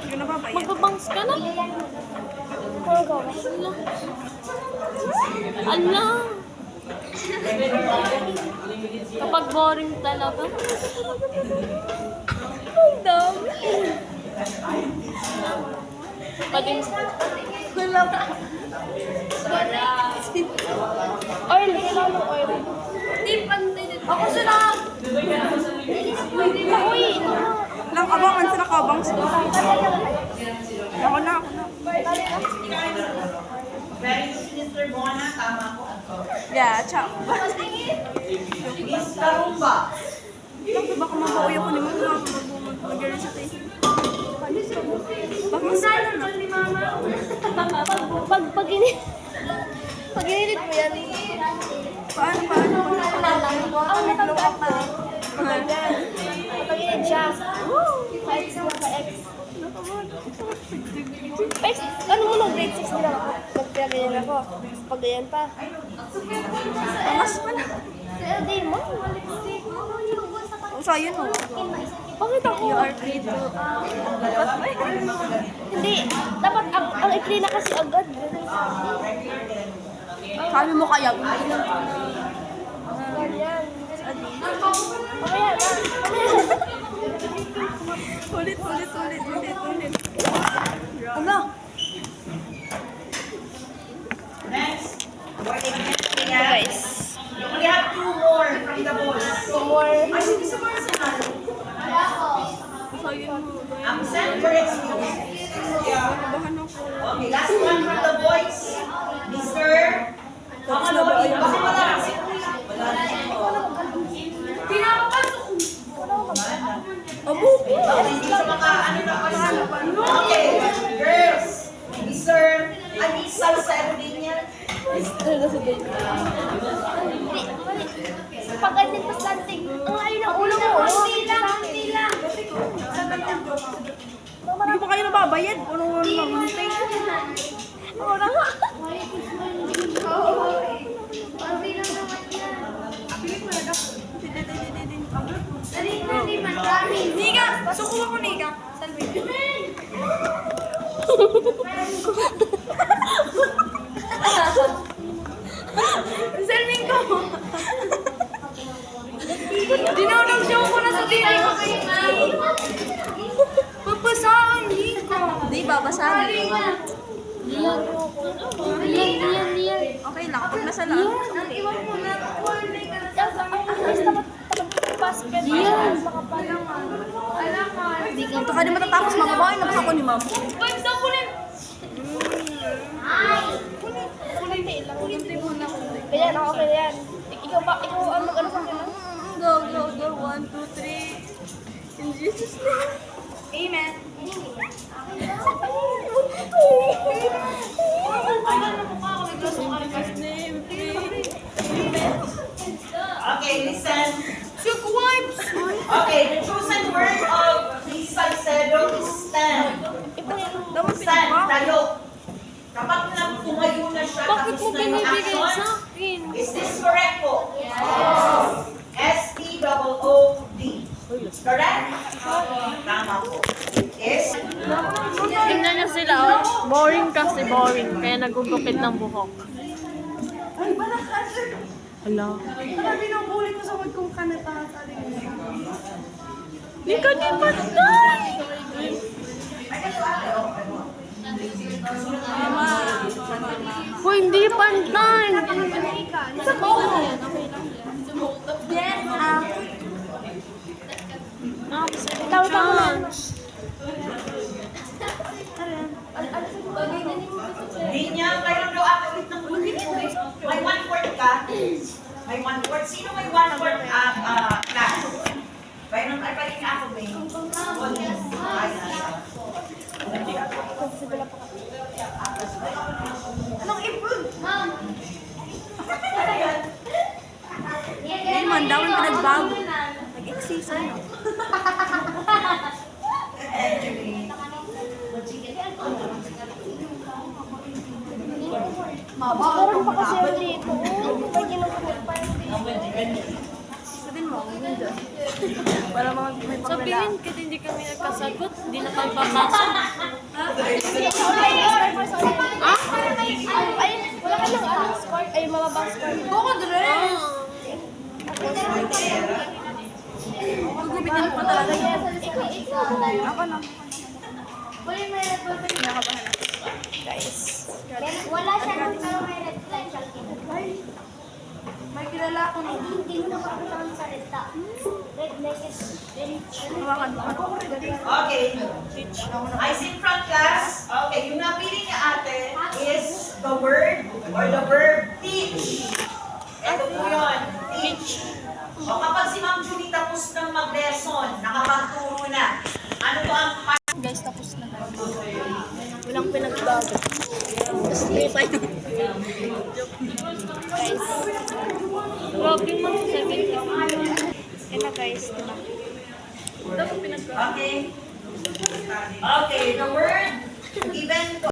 Hindi na babayad. Magbabangs ka na? Ala! Kapag boring talaga. Ang dami. Pati Wala pa. oil, kailangan ng oil. Hindi, pantay dito. Ako sila! Uy! Lang abangan sila kabang sa. Ako na. Mr. Bona, tama ko. Yeah, ciao. Miss Karumba. Lang ba baka mabawi ako ni Mama? Mag-gano'n siya tayo. Baka masaya na. Pag inilit mo yan, Paano? ang natangkap ko, pag inilit siya, pa-X mo, pa-X. Pa-X, ano mo nung grade 6 nila ako? Magpagayan ako. Pag ganyan pa. Angas pala. Hindi mo. O, sayang o. Bakit ako? Hindi. Dapat ang ikli na kasi agad. Sabi mo kaya. Ganyan. Mamaya na. Ulit. Ano? Next. Ito guys. You only have 2 more from the boys. More. Ay, hindi sa personal. Sayang mo. I'm sent for excuse. Nabahan ako. Okay, last one from the boys. Mr. Kamalawin. Baka wala lang si Kuya. Pinapapasok. Abo. Hindi siya ano na pala. Okay, girls. Mr. Anisal Sardinia. Pag ganyan pa slanting, ang layo ng ulo mo. Hindi lang. Hindi pa kayo nababayad. Ano lang. Oo na nga. Nika! Sukuha ko Nika. Salve. Salving ko. Dinawag siya ko na sa dili ko. Papasahan Nika. Di babasahan. Liyan. Okay lang. Pag nasa lang. Liyan. Ito ka di matatapos. Mababawi na ako ni Ma'am. Ganyan, okay na yan. Ikaw ang mag-ano sa akin. Go. 1, 2, 3. In Jesus' name. Amen. Okay, listen. Shook wipes. Okay, the chosen word of Lisa Salcedo is stand. Dapat Stand, pinaba. tayo. Kapag tumayo na siya, Bakit mo tapos na yung binibigay action, sa akin? is this correct po? S-T-O-O-D. Correct? Tama po. Is? Tingnan niyo sila, oh. Boring kasi boring. Kaya nagugupit ng buhok. Ay, balakan. Hala. Wala binubuli ko sa wag kong kanata. Hindi ka din patay! Hoy, hindi pantay! Isa ko. Yes, Tawa-tawa. Hindi niya, mayroon daw ako ulit ng ulit. May 1/4 ka? May 1/4. Sino may 1/4 class? Mayroon, ay paling ako, may. Anong improve? Hindi man, daw ang pinagbago. Nag-exercise na. Meron pa kasi yung dito. May ginugamit pa yung dito. Sabihin mo, para mga may Sabihin ka, hindi ka kami nagkasagot. Hindi na kami papasok. Ay, wala ka lang ano, score. Ay, mababang score. Boko, Dre! Gugubitin pa talaga yun. Ako na. Kinakabahan ako. Guys. Wala siya nung pero may red flag siya. May kilala ako na. Hindi mo nakakita sa red ta. Red flag is very Hawakan mo. Okay. Eyes in front, class. Okay, yung napili niya ate is the word or the verb teach. Ito po yun. Teach. O kapag si Ma'am Julie tapos ng mag-lesson, nakapagturo na, ano po ang Guys, tapos na. Walang pinagbago. Tapos may final. Guys. Grabe mo, 70. Yan na guys, diba? Okay. Okay, the word